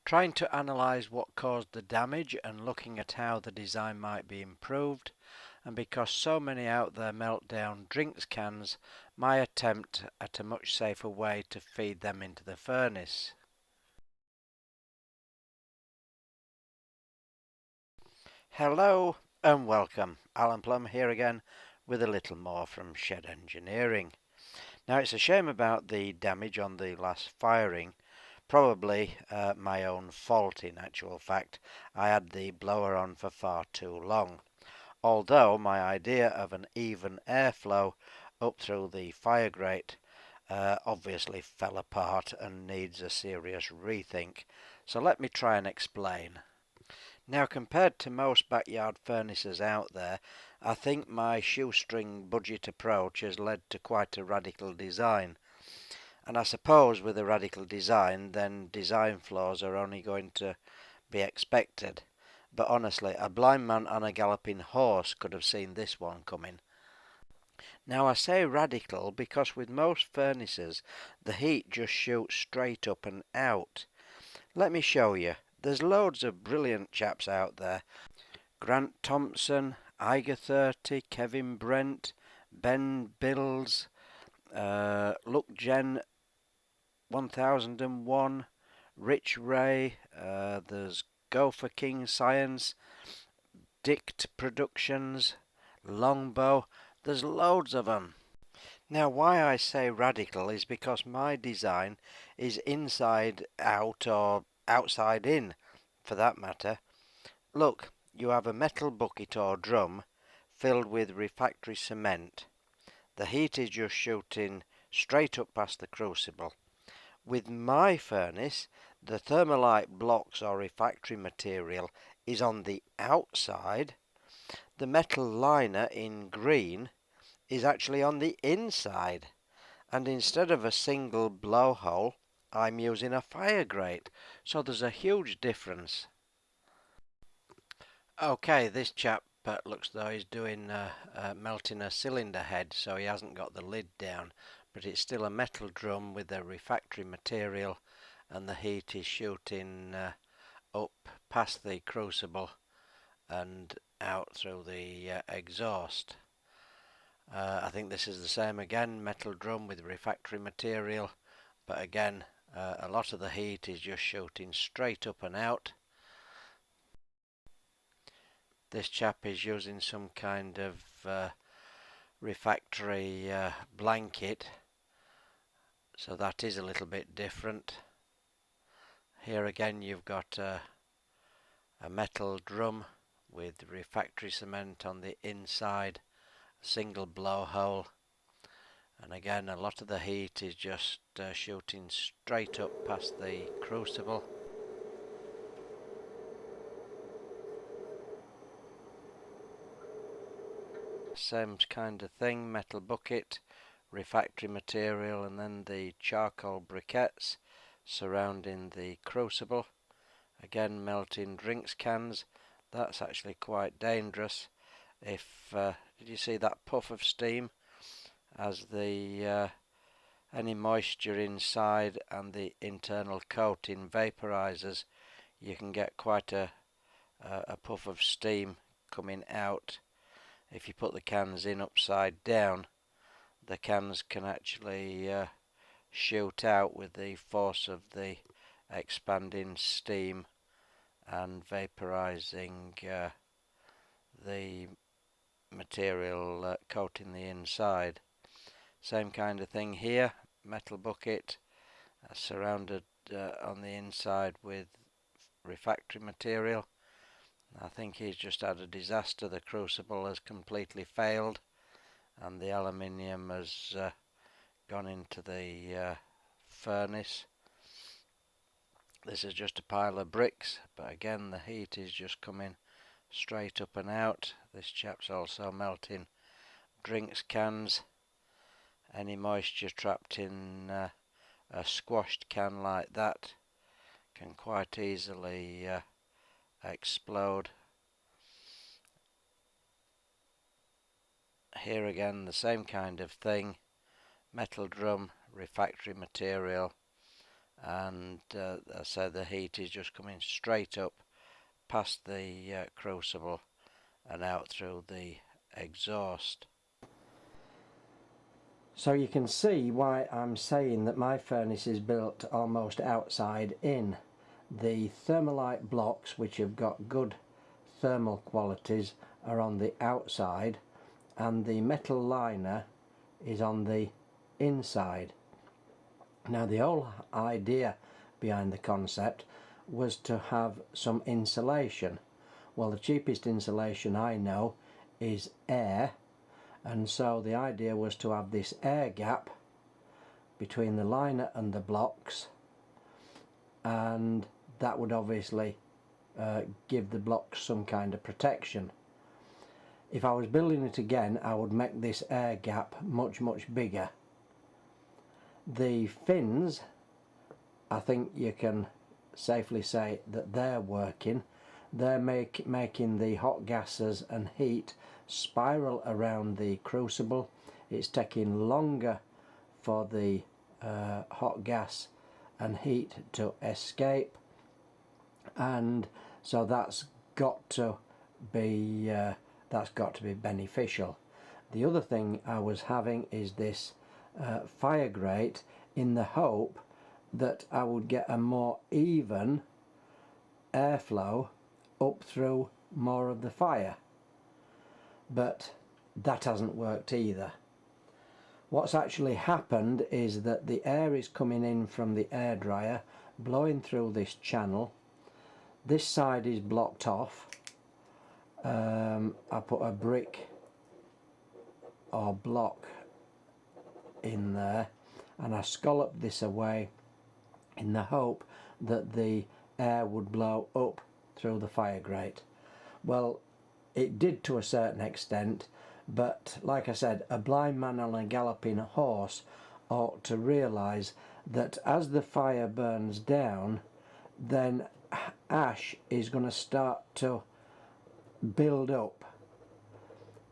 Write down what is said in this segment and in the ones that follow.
trying to analyse what caused the damage and looking at how the design might be improved, and because so many out there melt down drinks cans, my attempt at a much safer way to feed them into the furnace. Hello and welcome, Alan Plum here again with a little more from Shed Engineering. Now it's a shame about the damage on the last firing. Probably my own fault in actual fact. I had the blower on for far too long. Although my idea of an even airflow up through the fire grate obviously fell apart and needs a serious rethink. So let me try and explain. Now, compared to most backyard furnaces out there, I think my shoestring budget approach has led to quite a radical design. And I suppose with a radical design, then design flaws are only going to be expected. But honestly, a blind man on a galloping horse could have seen this one coming. Now I say radical because with most furnaces, the heat just shoots straight up and out. Let me show you. There's loads of brilliant chaps out there. Grant Thompson, Iger 30, Kevin Brent, Ben Bills, Look Gen 1001, Rich Ray, there's Gopher King Science, Dict Productions, Longbow, there's loads of them. Now why I say radical is because my design is inside out or outside in, for that matter. Look, you have a metal bucket or drum filled with refractory cement. The heat is just shooting straight up past the crucible. With my furnace, the thermalite blocks or refractory material is on the outside. The metal liner in green is actually on the inside. And instead of a single blowhole, I'm using a fire grate. So there's a huge difference. Okay, this chap looks though he's doing melting a cylinder head, so he hasn't got the lid down, but it's still a metal drum with a refractory material, and the heat is shooting up past the crucible and out through the exhaust. I think this is the same again, metal drum with refractory material, but again a lot of the heat is just shooting straight up and out. This chap is using some kind of refractory blanket, so that is a little bit different. Here again you've got a metal drum with refractory cement on the inside, a single blowhole, and again a lot of the heat is just shooting straight up past the crucible. Same kind of thing, metal bucket, refractory material, and then the charcoal briquettes surrounding the crucible. Again melting drinks cans. That's actually quite dangerous. If did you see that puff of steam as the any moisture inside and the internal coating vaporizes, you can get quite a puff of steam coming out. If you put the cans in upside down, the cans can actually shoot out with the force of the expanding steam and vaporizing the material coating the inside. Same kind of thing here, metal bucket surrounded on the inside with refractory material. I think he's just had a disaster. The crucible has completely failed and the aluminium has gone into the furnace. This is just a pile of bricks, but again the heat is just coming straight up and out. This chap's also melting drinks cans. Any moisture trapped in a squashed can like that can quite easily explode. Here again the same kind of thing, metal drum, refractory material, and I said the heat is just coming straight up past the crucible and out through the exhaust. So you can see why I'm saying that my furnace is built almost outside in. The thermalite blocks, which have got good thermal qualities, are on the outside, and the metal liner is on the inside. Now the whole idea behind the concept was to have some insulation. Well, the cheapest insulation I know is air, and so the idea was to have this air gap between the liner and the blocks, and that would obviously give the blocks some kind of protection. If I was building it again, I would make this air gap much bigger. The fins, I think you can safely say that they're working. They're making the hot gases and heat spiral around the crucible. It's taking longer for the hot gas and heat to escape, and so that's got to be beneficial. The other thing I was having is this fire grate, in the hope that I would get a more even airflow up through more of the fire, but that hasn't worked either. What's actually happened is that the air is coming in from the air dryer, blowing through this channel. This side is blocked off. I put a brick or block in there, and I scalloped this away in the hope that the air would blow up through the fire grate. Well, it did to a certain extent, but like I said, a blind man on a galloping horse ought to realise that as the fire burns down, then ash is going to start to build up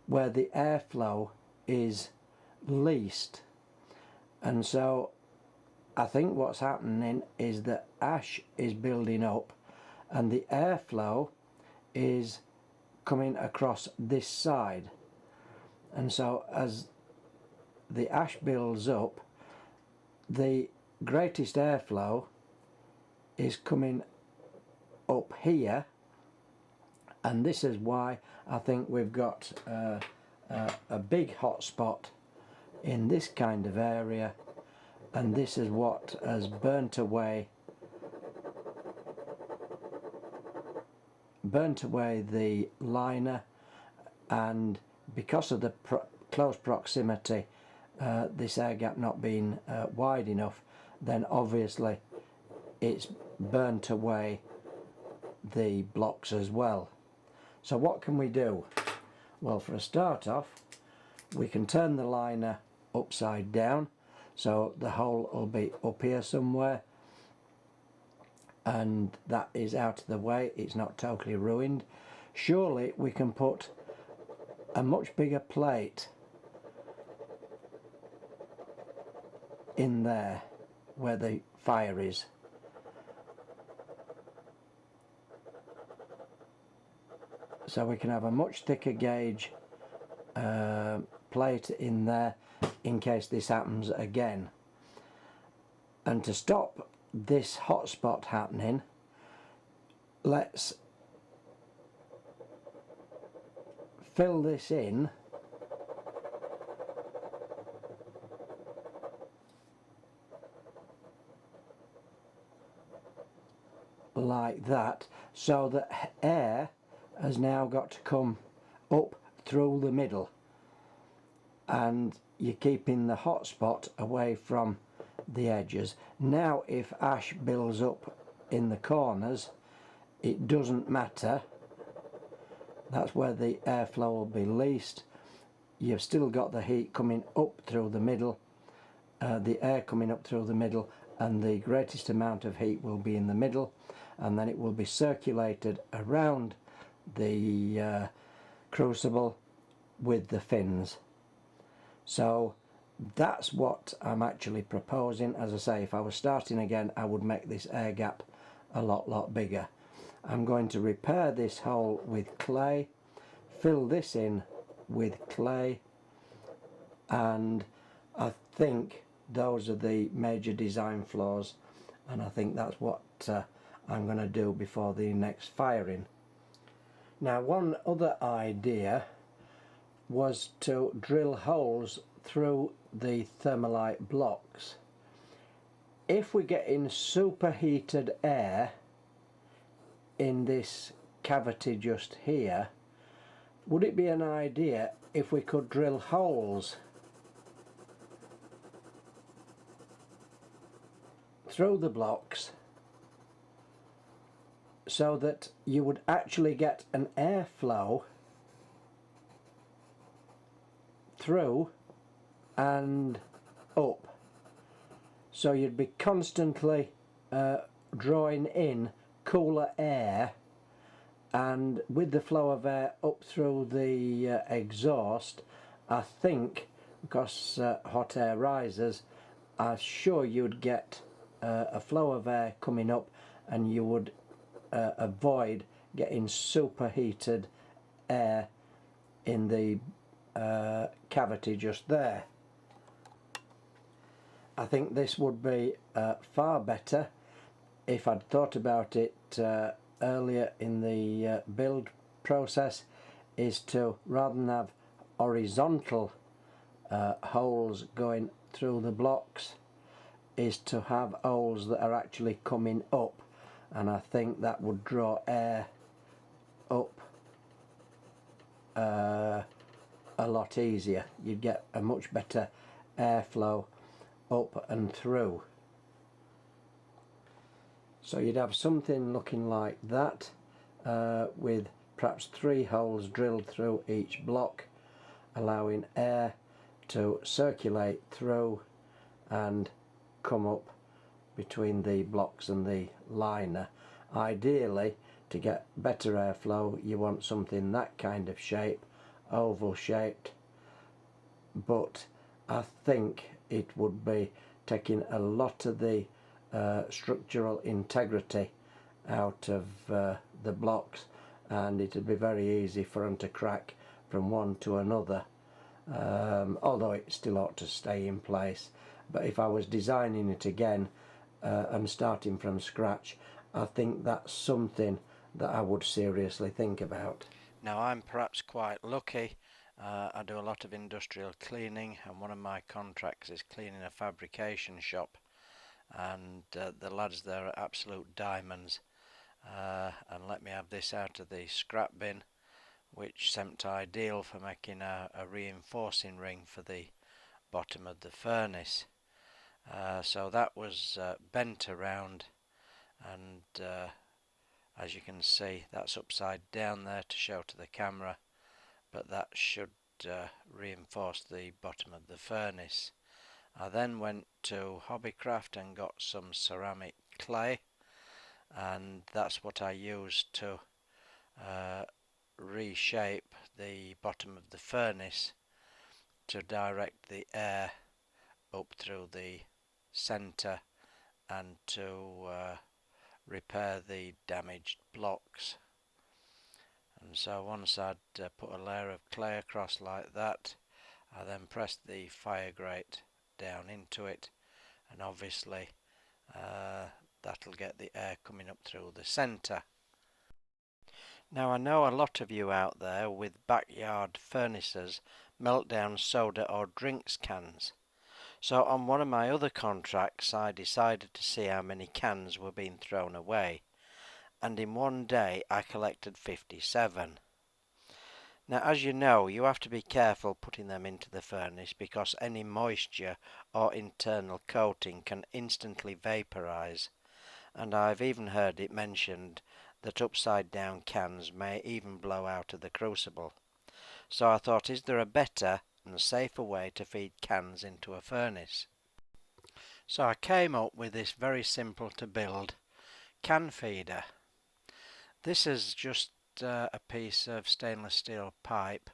where the airflow is least, and so I think what's happening is that ash is building up and the airflow is coming across this side, and so as the ash builds up, the greatest airflow is coming up here, and this is why I think we've got a big hot spot in this kind of area, and this is what has burnt away the liner, and because of the close proximity, this air gap not being wide enough, then obviously it's burnt away the blocks as well. So what can we do? Well, for a start off, we can turn the liner upside down, so the hole will be up here somewhere, and that is out of the way, it's not totally ruined. Surely we can put a much bigger plate in there where the fire is. So we can have a much thicker gauge plate in there in case this happens again. And to stop this hot spot happening, let's fill this in like that, so that air has now got to come up through the middle, and you're keeping the hot spot away from the edges. Now if ash builds up in the corners, it doesn't matter, that's where the airflow will be least. You've still got the heat coming up through the middle, the air coming up through the middle, and the greatest amount of heat will be in the middle, and then it will be circulated around the crucible with the fins. So that's what I'm actually proposing. As I say, if I was starting again, I would make this air gap a lot bigger. I'm going to repair this hole with clay, fill this in with clay, and I think those are the major design flaws, and I think that's what I'm going to do before the next firing. Now, one other idea was to drill holes through the thermalite blocks. If we get in superheated air in this cavity just here, would it be an idea if we could drill holes through the blocks so that you would actually get an airflow through and up, so you'd be constantly drawing in cooler air, and with the flow of air up through the exhaust, I think, because hot air rises, I'm sure you'd get a flow of air coming up, and you would avoid getting superheated air in the cavity just there. I think this would be far better if I'd thought about it earlier in the build process, is to, rather than have horizontal holes going through the blocks, is to have holes that are actually coming up, and I think that would draw air up a lot easier. You'd get a much better airflow up and through. So you'd have something looking like that, with perhaps 3 holes drilled through each block, allowing air to circulate through and come up between the blocks and the liner. Ideally, to get better airflow, you want something that kind of shape, oval shaped, but I think it would be taking a lot of the structural integrity out of the blocks, and it would be very easy for them to crack from one to another, although it still ought to stay in place. But if I was designing it again and starting from scratch, I think that's something that I would seriously think about. Now, I'm perhaps quite lucky. I do a lot of industrial cleaning, and one of my contracts is cleaning a fabrication shop, and the lads there are absolute diamonds, and let me have this out of the scrap bin, which seemed ideal for making a reinforcing ring for the bottom of the furnace. So that was bent around, and as you can see, that's upside down there to show to the camera, but that should reinforce the bottom of the furnace. I then went to Hobbycraft and got some ceramic clay, and that's what I used to reshape the bottom of the furnace to direct the air up through the centre and to repair the damaged blocks. And so once I'd put a layer of clay across like that, I then pressed the fire grate down into it, and obviously that'll get the air coming up through the centre. Now, I know a lot of you out there with backyard furnaces melt down soda or drinks cans. So on one of my other contracts, I decided to see how many cans were being thrown away, and in one day I collected 57. Now, as you know, you have to be careful putting them into the furnace, because any moisture or internal coating can instantly vaporize, and I've even heard it mentioned that upside down cans may even blow out of the crucible. So I thought, is there a better and safer way to feed cans into a furnace? So I came up with this very simple to build can feeder. This is just a piece of stainless steel pipe,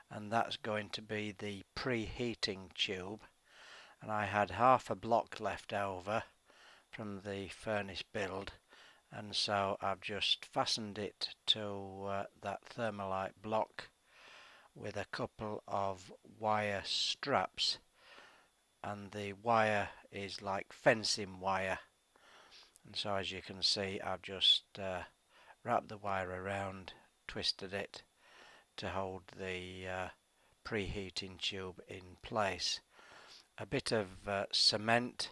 and that's going to be the preheating tube, and I had half a block left over from the furnace build, and so I've just fastened it to that thermalite block with a couple of wire straps, and the wire is like fencing wire, and so as you can see I've just wrapped the wire around, twisted it to hold the preheating tube in place. A bit of cement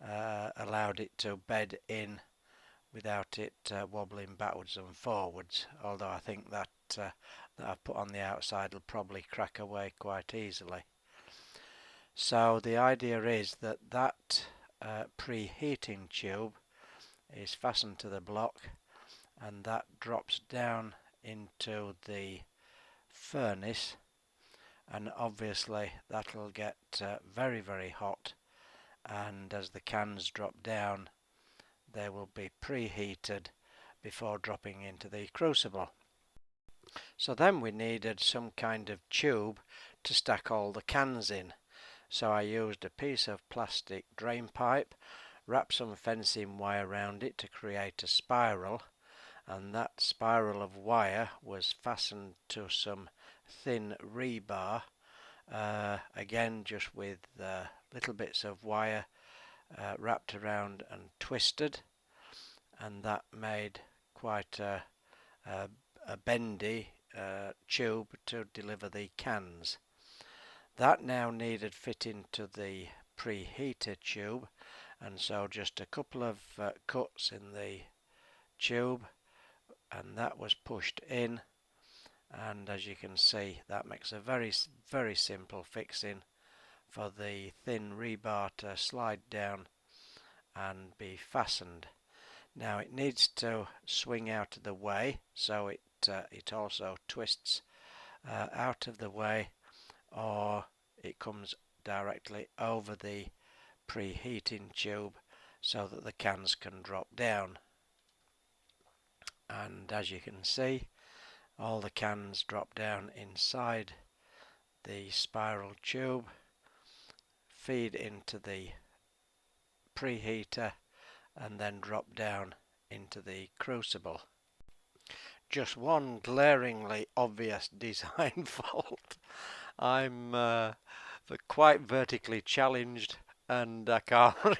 allowed it to bed in without it wobbling backwards and forwards, although I think that that I've put on the outside will probably crack away quite easily. So the idea is that that preheating tube is fastened to the block, and that drops down into the furnace, and obviously that'll get very hot, and as the cans drop down they will be preheated before dropping into the crucible. So then we needed some kind of tube to stack all the cans in, so I used a piece of plastic drain pipe, wrapped some fencing wire around it to create a spiral, and that spiral of wire was fastened to some thin rebar, again just with little bits of wire wrapped around and twisted, and that made quite a bendy tube to deliver the cans. That now needed fitting to the preheater tube, and so just a couple of cuts in the tube, and that was pushed in, and as you can see that makes a very simple fixing for the thin rebar to slide down and be fastened. Now it needs to swing out of the way, so it also twists out of the way, or it comes directly over the preheating tube so that the cans can drop down. And as you can see, all the cans drop down inside the spiral tube, feed into the preheater, and then drop down into the crucible. Just one glaringly obvious design fault. I'm quite vertically challenged, and I can't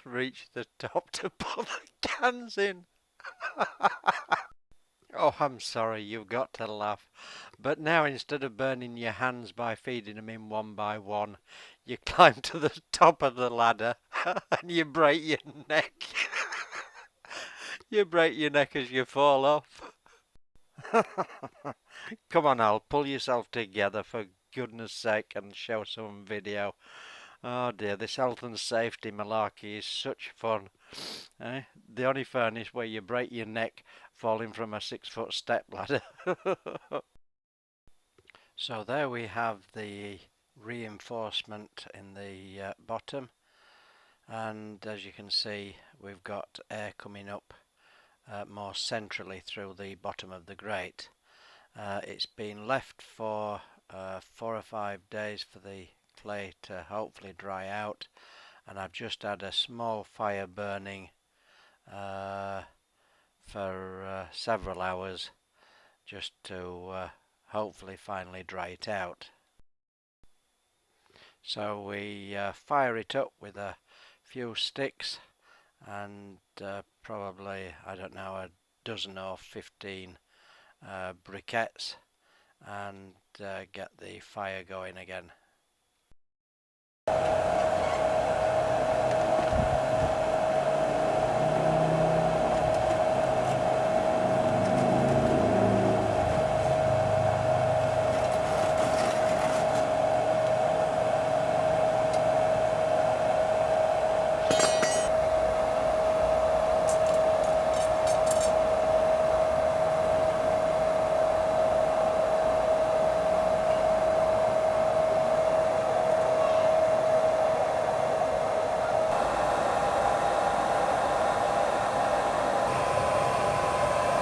reach the top to put the cans in. Oh, I'm sorry, you've got to laugh. But now instead of burning your hands by feeding them in one by one, you climb to the top of the ladder and you break your neck. You break your neck as you fall off. Come on, Al, pull yourself together for goodness sake and show some video. Oh dear, this health and safety malarkey is such fun. The only furnace where you break your neck falling from a 6-foot step ladder. So there we have the reinforcement in the bottom, and as you can see we've got air coming up more centrally through the bottom of the grate. It's been left for 4 or 5 days for the clay to hopefully dry out, and I've just had a small fire burning for several hours just to hopefully finally dry it out. So we fire it up with a few sticks and probably, I don't know, a dozen or 15 briquettes, and get the fire going again.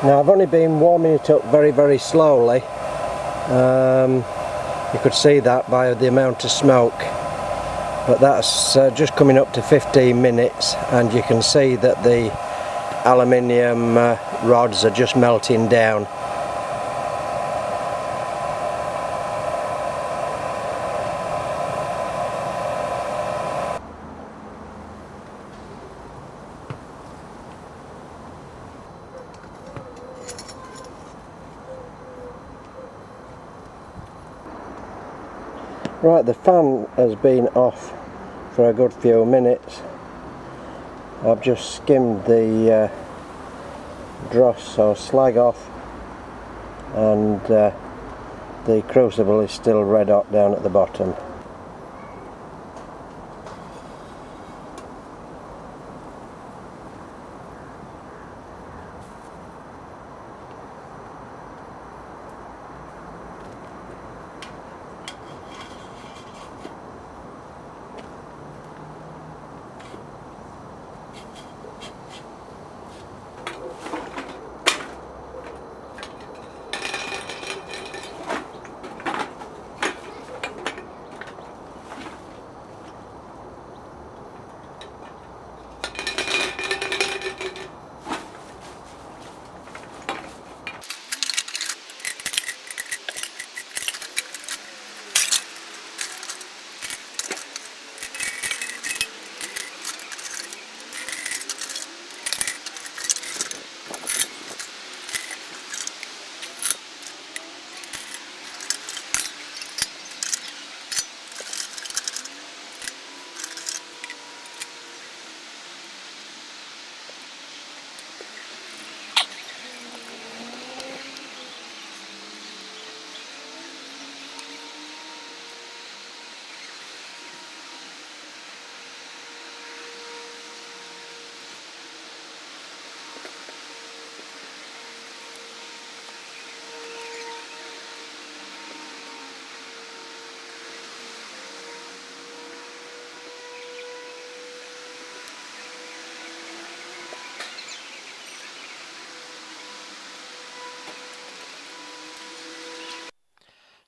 Now I've only been warming it up very slowly. You could see that by the amount of smoke. But that's just coming up to 15 minutes, and you can see that the aluminium rods are just melting down. Right, the fan has been off for a good few minutes. I've just skimmed the dross or slag off, and the crucible is still red hot down at the bottom.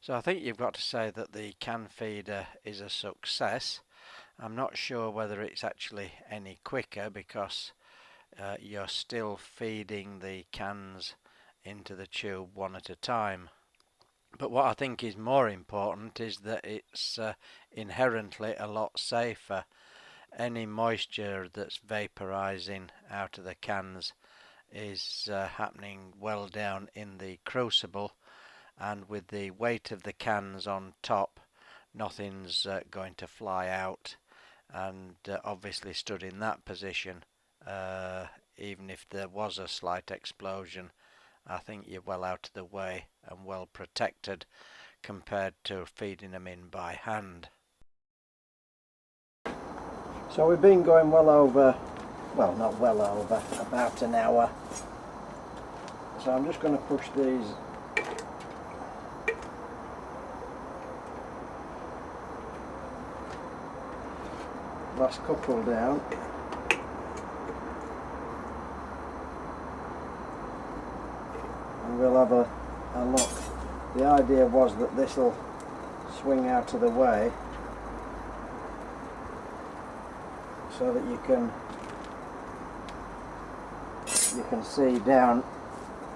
So I think you've got to say that the can feeder is a success. I'm not sure whether it's actually any quicker because you're still feeding the cans into the tube one at a time. But what I think is more important is that it's inherently a lot safer. Any moisture that's vaporizing out of the cans is happening well down in the crucible, and with the weight of the cans on top, nothing's going to fly out, and obviously stood in that position, even if there was a slight explosion, I think you're well out of the way and well protected compared to feeding them in by hand. So we've been going well over, well, not well over, about an hour. So I'm just going to push these last couple down. And we'll have a look. The idea was that this will swing out of the way so that you can see down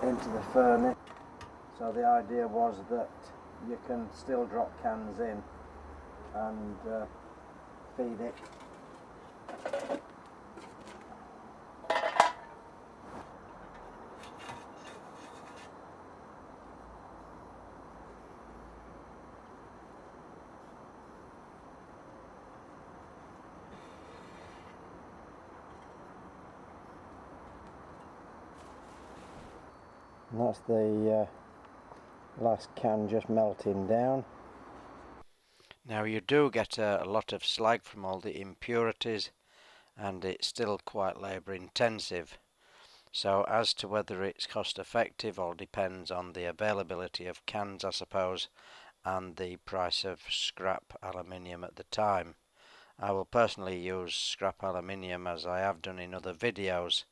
into the furnace. So the idea was that you can still drop cans in and feed it. And that's the last can just melting down. Now you do get a lot of slag from all the impurities, and it's still quite labour intensive. So as to whether it's cost effective all depends on the availability of cans, I suppose, and the price of scrap aluminium at the time. I will personally use scrap aluminium as I have done in other videos.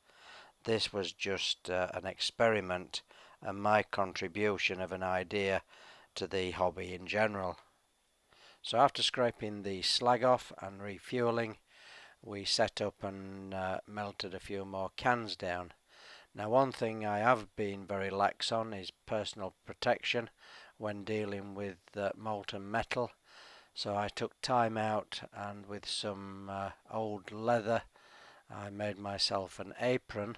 This was just an experiment and my contribution of an idea to the hobby in general. So after scraping the slag off and refueling, we set up and melted a few more cans down. Now, one thing I have been very lax on is personal protection when dealing with molten metal. So I took time out, and with some old leather I made myself an apron,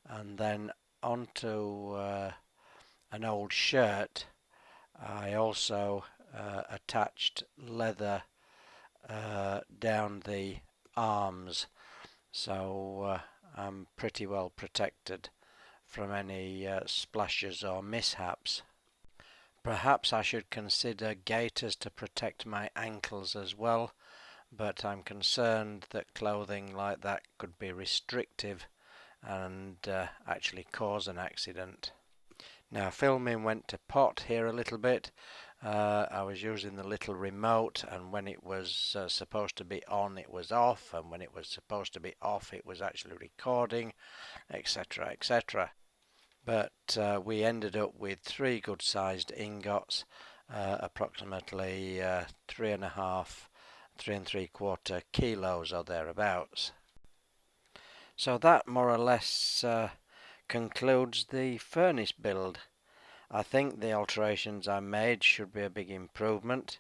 and then onto an old shirt I also attached leather down the arms, so I'm pretty well protected from any splashes or mishaps. Perhaps I should consider gaiters to protect my ankles as well, but I'm concerned that clothing like that could be restrictive and actually cause an accident. Now, filming went to pot here a little bit. I was using the little remote, and when it was supposed to be on, it was off, and when it was supposed to be off, it was actually recording, etc., etc. But we ended up with 3 good-sized ingots, approximately 3.5, 3 3/4 kilos or thereabouts. So that more or less concludes the furnace build. I think the alterations I made should be a big improvement,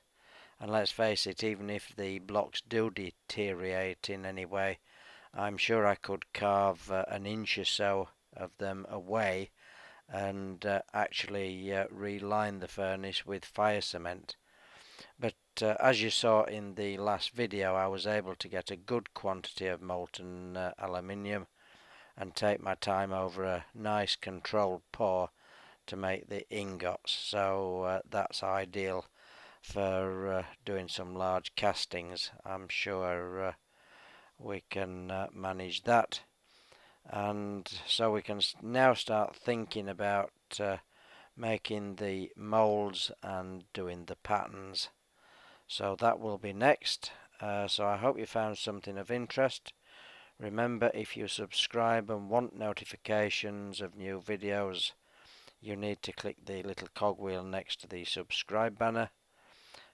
and let's face it, even if the blocks do deteriorate in any way, I'm sure I could carve an inch or so of them away and actually reline the furnace with fire cement. But as you saw in the last video, I was able to get a good quantity of molten aluminium and take my time over a nice controlled pour to make the ingots, so that's ideal for doing some large castings. I'm sure we can manage that, and so we can now start thinking about making the molds and doing the patterns. So that will be next. So I hope you found something of interest. Remember, if you subscribe and want notifications of new videos, you need to click the little cogwheel next to the subscribe banner.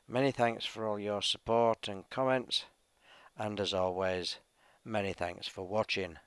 Many thanks for all your support and comments, and as always, many thanks for watching.